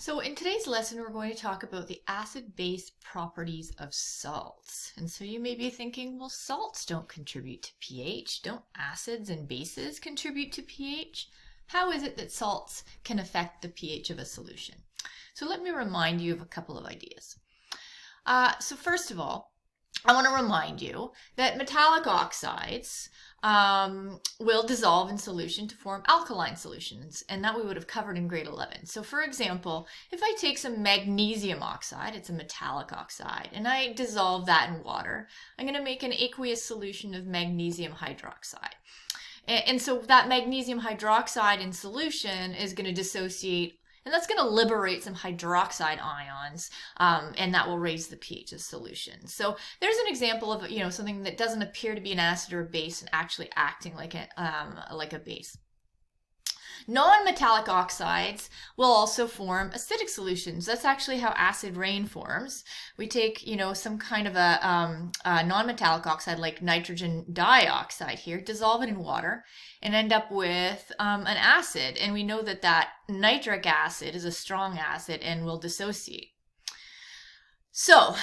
So in today's lesson, we're going to talk about the acid-base properties of salts. And so you may be thinking, well, salts don't contribute to pH. Don't acids and bases contribute to pH? How is it that salts can affect the pH of a solution? So let me remind you of a couple of ideas. So first of all, I want to remind you that metallic oxides will dissolve in solution to form alkaline solutions, and that we would have covered in grade 11. So for example, if I take some magnesium oxide, it's a metallic oxide, and I dissolve that in water, I'm going to make an aqueous solution of magnesium hydroxide. And so that magnesium hydroxide in solution is going to dissociate, and that's going to liberate some hydroxide ions, and that will raise the pH of solution. So there's an example of something that doesn't appear to be an acid or a base and actually acting like a base. Non-metallic oxides will also form acidic solutions. That's actually how acid rain forms. We take, some kind of a non-metallic oxide like nitrogen dioxide here, dissolve it in water, and end up with an acid. And we know that that nitric acid is a strong acid and will dissociate. So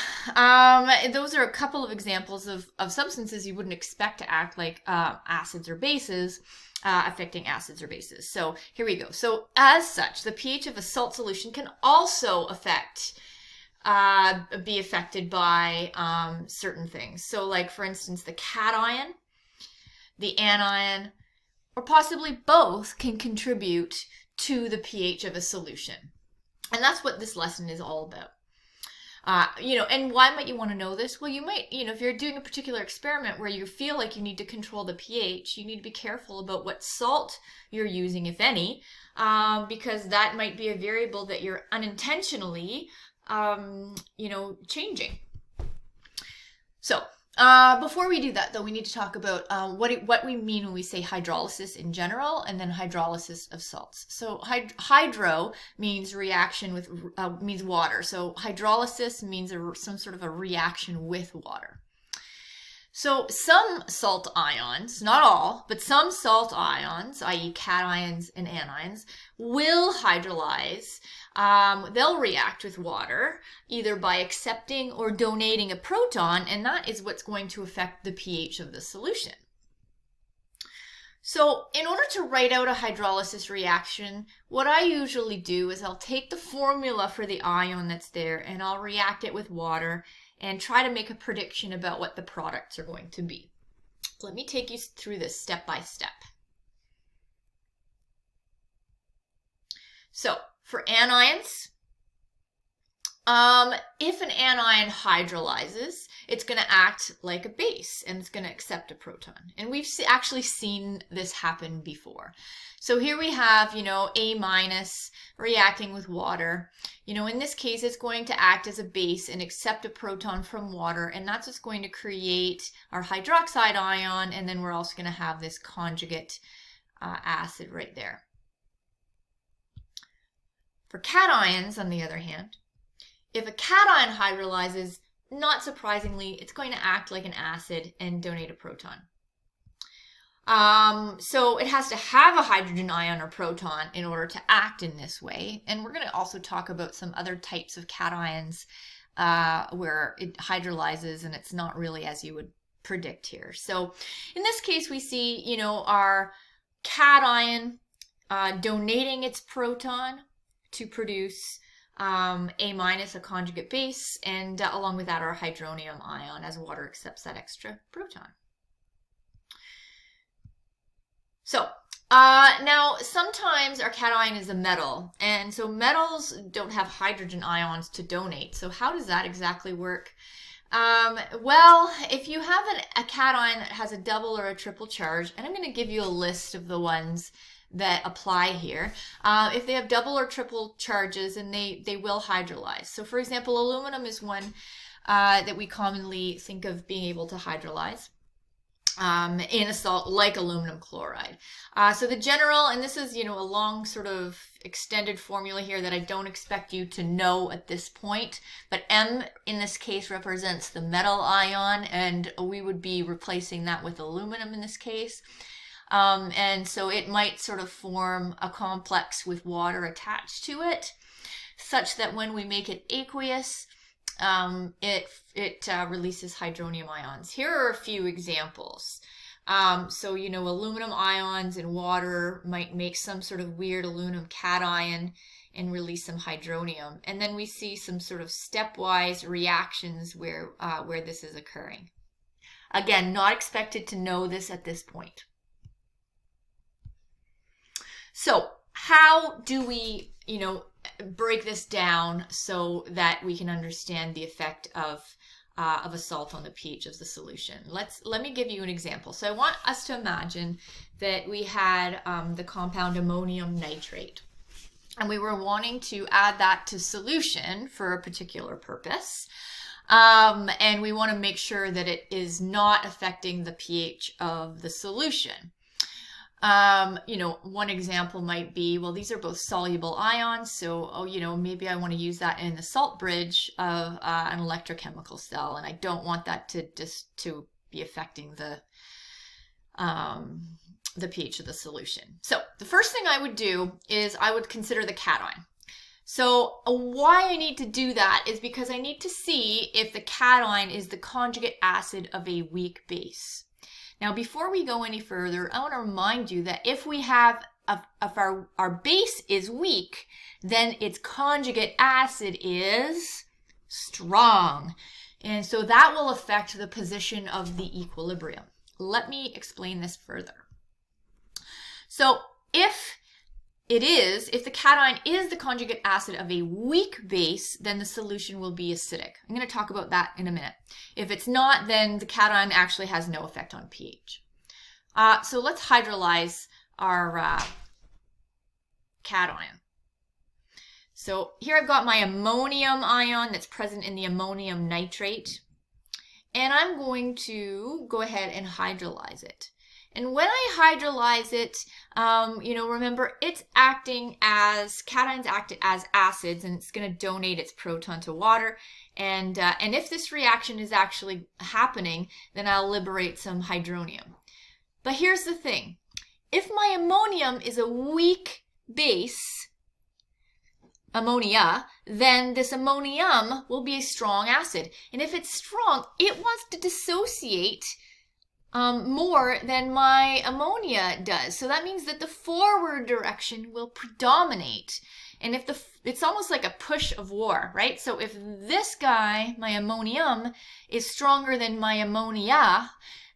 those are a couple of examples of substances you wouldn't expect to act like acids or bases, affecting acids or bases. So here we go. So as such, the pH of a salt solution can also be affected by certain things. So like, for instance, the cation, the anion, or possibly both can contribute to the pH of a solution. And that's what this lesson is all about. And why might you want to know this? Well, you might, if you're doing a particular experiment where you feel like you need to control the pH, you need to be careful about what salt you're using, if any, because that might be a variable that you're unintentionally, changing. So, before we do that, though, we need to talk about what we mean when we say hydrolysis in general, and then hydrolysis of salts. So hydro means reaction with means water. So hydrolysis means some sort of a reaction with water. So some salt ions, not all, but some salt ions, i.e. cations and anions, will hydrolyze. They'll react with water, either by accepting or donating a proton, and that is what's going to affect the pH of the solution. So in order to write out a hydrolysis reaction, what I usually do is I'll take the formula for the ion that's there and I'll react it with water and try to make a prediction about what the products are going to be. Let me take you through this step by step. So for anions, if an anion hydrolyzes, it's going to act like a base and it's going to accept a proton. And we've actually seen this happen before. So here we have, A- reacting with water. In this case, it's going to act as a base and accept a proton from water, and that's what's going to create our hydroxide ion, and then we're also going to have this conjugate acid right there. For cations, on the other hand, if a cation hydrolyzes, not surprisingly, it's going to act like an acid and donate a proton. So it has to have a hydrogen ion or proton in order to act in this way. And we're going to also talk about some other types of cations where it hydrolyzes and it's not really as you would predict here. So in this case, we see, our cation donating its proton to produce A-, a conjugate base, and along with that our hydronium ion as water accepts that extra proton. So now sometimes our cation is a metal, and so metals don't have hydrogen ions to donate. So how does that exactly work? Well, if you have a cation that has a double or a triple charge, and I'm going to give you a list of the ones that apply here. If they have double or triple charges, and they will hydrolyze. So for example, aluminum is one that we commonly think of being able to hydrolyze in a salt like aluminum chloride. So the general, and this is, a long sort of extended formula here that I don't expect you to know at this point, but M in this case represents the metal ion, and we would be replacing that with aluminum in this case. And so it might sort of form a complex with water attached to it. such that when we make it aqueous, it releases hydronium ions. Here are a few examples. So, you know, aluminum ions in water might make some sort of weird aluminum cation and release some hydronium. And then we see some sort of stepwise reactions where this is occurring. Again, not expected to know this at this point. So how do we, you know, break this down so that we can understand the effect of a salt on the pH of the solution? Let me give you an example. So I want us to imagine that we had the compound ammonium nitrate, and we were wanting to add that to solution for a particular purpose. And we want to make sure that it is not affecting the pH of the solution. You know, one example might be, well, these are both soluble ions, so, you know, maybe I want to use that in the salt bridge of an electrochemical cell, and I don't want that to be affecting the pH of the solution. So the first thing I would do is I would consider the cation. So why I need to do that is because I need to see if the cation is the conjugate acid of a weak base. Now, before we go any further, I want to remind you that if we have, if our base is weak, then its conjugate acid is strong. And so that will affect the position of the equilibrium. Let me explain this further. So if the cation is the conjugate acid of a weak base, then the solution will be acidic. I'm going to talk about that in a minute. If it's not, then the cation actually has no effect on pH. So let's hydrolyze our cation. So here I've got my ammonium ion that's present in the ammonium nitrate, and I'm going to go ahead and hydrolyze it. And when I hydrolyze it, you know, remember, it's acting as, cations act as acids, and it's going to donate its proton to water. And if this reaction is actually happening, then I'll liberate some hydronium. But here's the thing. If my ammonium is a weak base, ammonia, then this ammonium will be a strong acid. And if it's strong, it wants to dissociate more than my ammonia does. So that means that the forward direction will predominate. And if it's almost like a push of war, right? So if this guy, my ammonium, is stronger than my ammonia,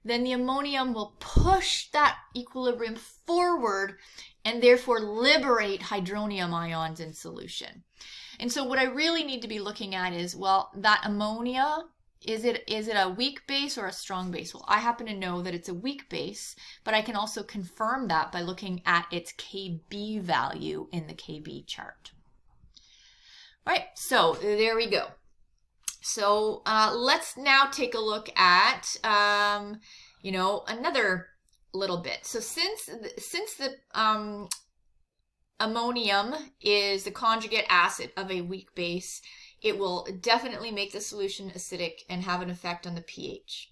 then the ammonium will push that equilibrium forward and therefore liberate hydronium ions in solution. And so what I really need to be looking at is, well, that ammonia, is it a weak base or a strong base? Well, I happen to know that it's a weak base, but I can also confirm that by looking at its Kb value in the Kb chart. Right, so there we go. So let's now take a look at, you know, another little bit. So since the ammonium is the conjugate acid of a weak base, it will definitely make the solution acidic and have an effect on the pH.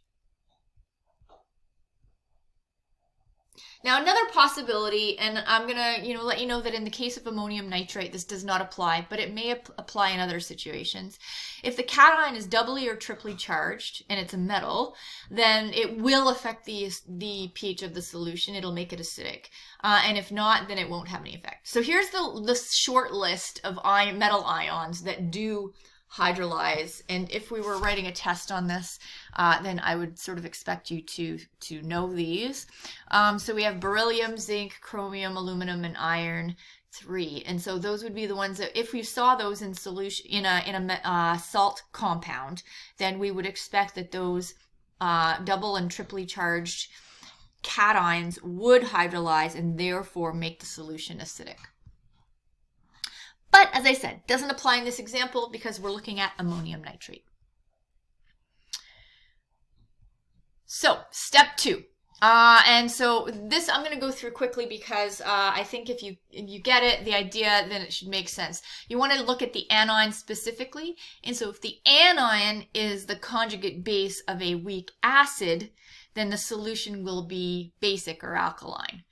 Now, another possibility, and I'm gonna, you know, let you know that in the case of ammonium nitrate, this does not apply, but it may apply in other situations. If the cation is doubly or triply charged and it's a metal, then it will affect the pH of the solution. It'll make it acidic, and if not, then it won't have any effect. So here's the short list of metal ions that do hydrolyze, and if we were writing a test on this, then I would sort of expect you to know these. So we have beryllium, zinc, chromium, aluminum, and iron 3, and so those would be the ones that if we saw those in solution in a salt compound, then we would expect that those double and triply charged cations would hydrolyze and therefore make the solution acidic. But as I said, doesn't apply in this example because we're looking at ammonium nitrate. So step 2. And so this I'm going to go through quickly because I think if you get it, the idea, then it should make sense. You want to look at the anion specifically. And so if the anion is the conjugate base of a weak acid, then the solution will be basic or alkaline.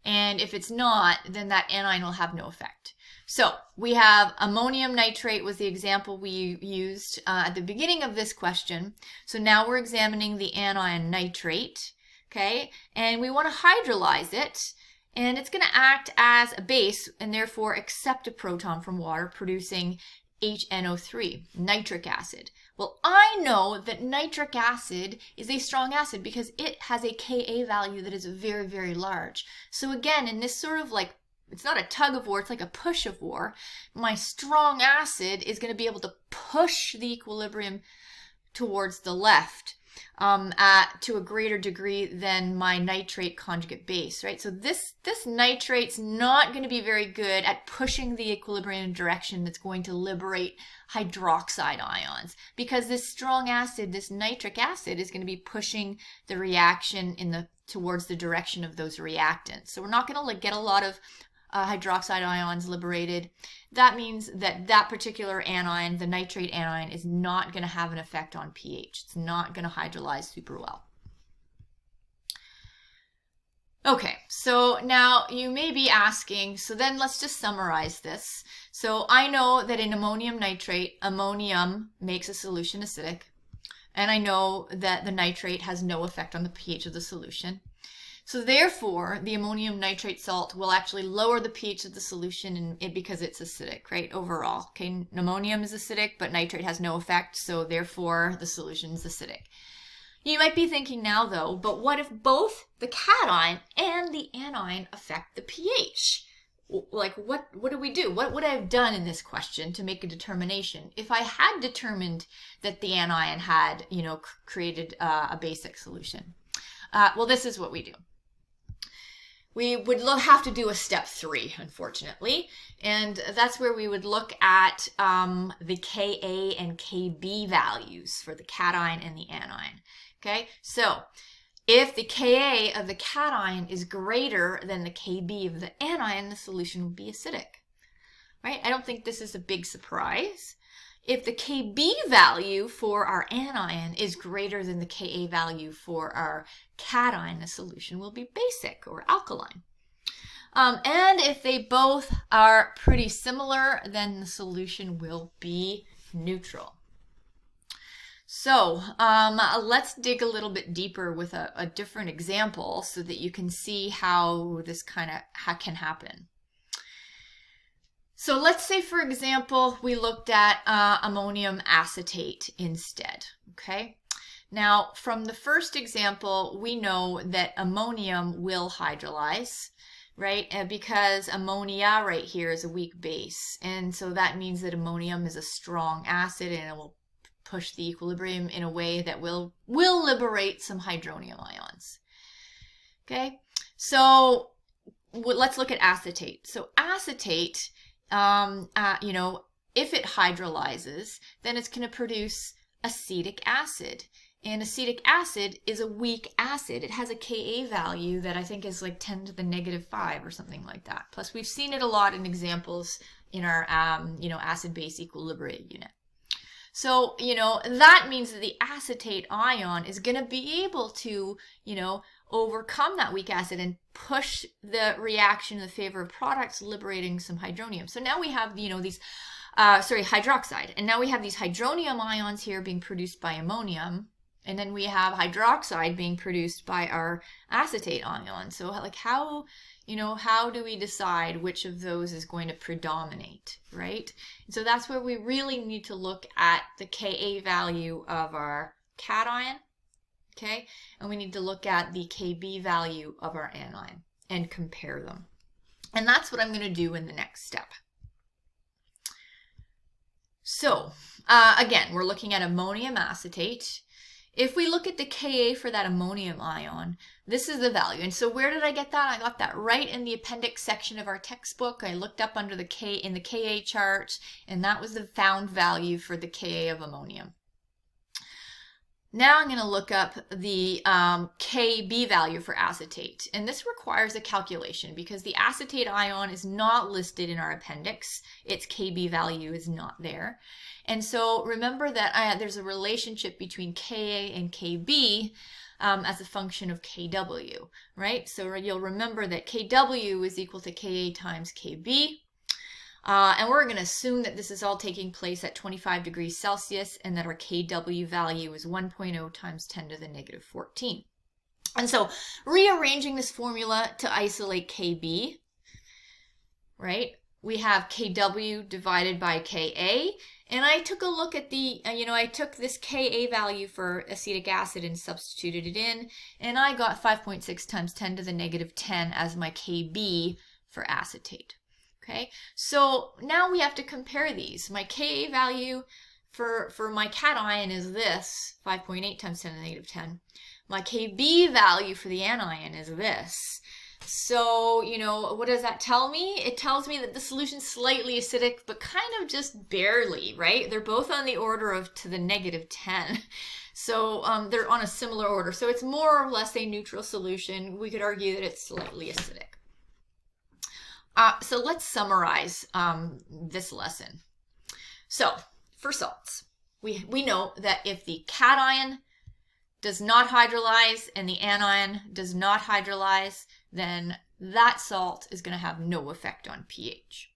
And if it's not, then that anion will have no effect. So we have ammonium nitrate was the example we used at the beginning of this question. So now we're examining the anion nitrate, okay? And we want to hydrolyze it, and it's going to act as a base and therefore accept a proton from water, producing HNO3, nitric acid. Well, I know that nitric acid is a strong acid because it has a Ka value that is very, very large. So again, in this sort of like, it's not a tug of war, it's like a push of war. My strong acid is going to be able to push the equilibrium towards the left to a greater degree than my nitrate conjugate base, right? So this nitrate's not going to be very good at pushing the equilibrium in a direction that's going to liberate hydroxide ions, because this strong acid, this nitric acid, is going to be pushing the reaction towards the direction of those reactants. So we're not going to get a lot of hydroxide ions liberated. That means that that particular anion, the nitrate anion, is not going to have an effect on pH. It's not going to hydrolyze super well. Okay, so now you may be asking, so then let's just summarize this. So I know that in ammonium nitrate, ammonium makes a solution acidic, and I know that the nitrate has no effect on the pH of the solution. So therefore, the ammonium nitrate salt will actually lower the pH of the solution because it's acidic, right, overall. Okay, ammonium is acidic, but nitrate has no effect, so therefore the solution is acidic. You might be thinking now, though, but what if both the cation and the anion affect the pH? Like, what do we do? What would I have done in this question to make a determination if I had determined that the anion had, created a basic solution? Well, this is what we do. We would have to do a step 3, unfortunately, and that's where we would look at the Ka and Kb values for the cation and the anion. Okay, so if the Ka of the cation is greater than the Kb of the anion, the solution will be acidic, right? I don't think this is a big surprise. If the Kb value for our anion is greater than the Ka value for our cation, the solution will be basic or alkaline. And if they both are pretty similar, then the solution will be neutral. So let's dig a little bit deeper with a different example so that you can see how this can happen. So let's say, for example, we looked at ammonium acetate instead, okay? Now, from the first example, we know that ammonium will hydrolyze, right? Because ammonia right here is a weak base. And so that means that ammonium is a strong acid and it will push the equilibrium in a way that will liberate some hydronium ions. Okay, so let's look at acetate. So acetate, if it hydrolyzes, then it's going to produce acetic acid. And acetic acid is a weak acid. It has a Ka value that I think is like 10 to the negative 5 or something like that. Plus, we've seen it a lot in examples in our, acid-base equilibrium unit. So, that means that the acetate ion is going to be able to, overcome that weak acid and push the reaction in the favor of products, liberating some hydronium. So now we have, hydroxide. And now we have these hydronium ions here being produced by ammonium. And then we have hydroxide being produced by our acetate ion. So like how do we decide which of those is going to predominate, right? And so that's where we really need to look at the Ka value of our cation, okay? And we need to look at the Kb value of our anion and compare them. And that's what I'm going to do in the next step. So again, we're looking at ammonium acetate. If we look at the Ka for that ammonium ion, this is the value. And so where did I get that? I got that right in the appendix section of our textbook. I looked up under the K in the Ka chart, and that was the found value for the Ka of ammonium. Now I'm going to look up the Kb value for acetate. And this requires a calculation because the acetate ion is not listed in our appendix. Its Kb value is not there. And so remember that there's a relationship between Ka and Kb as a function of Kw, right? So you'll remember that Kw is equal to Ka times Kb. And we're going to assume that this is all taking place at 25 degrees Celsius and that our Kw value is 1.0 times 10 to the negative 14. And so rearranging this formula to isolate Kb, right? We have Kw divided by Ka, and I took a look at the, I took this Ka value for acetic acid and substituted it in, and I got 5.6 times 10 to the negative 10 as my Kb for acetate. Okay, so now we have to compare these. My Ka value for my cation is this, 5.8 times 10 to the negative 10. My Kb value for the anion is this. So, what does that tell me? It tells me that the solution's slightly acidic, but kind of just barely, right? They're both on the order of to the negative 10. So they're on a similar order. So it's more or less a neutral solution. We could argue that it's slightly acidic. So let's summarize this lesson. So for salts, we know that if the cation does not hydrolyze and the anion does not hydrolyze, then that salt is going to have no effect on pH.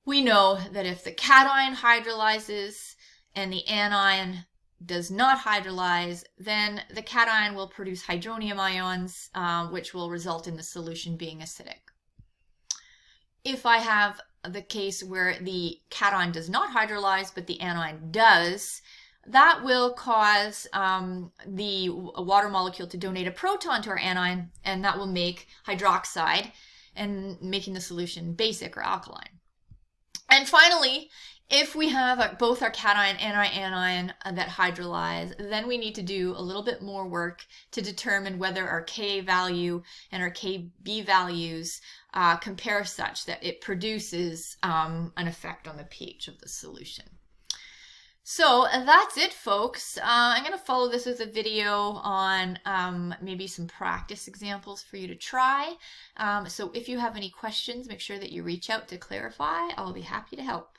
We know that if the cation hydrolyzes and the anion does not hydrolyze, then the cation will produce hydronium ions, which will result in the solution being acidic. If I have the case where the cation does not hydrolyze but the anion does, that will cause the water molecule to donate a proton to our anion, and that will make hydroxide, and making the solution basic or alkaline. And finally, if we have both our cation and our anion that hydrolyze, then we need to do a little bit more work to determine whether our Ka value and our Kb values compare such that it produces an effect on the pH of the solution. So that's it, folks. I'm going to follow this with a video on maybe some practice examples for you to try. So if you have any questions, make sure that you reach out to clarify. I'll be happy to help.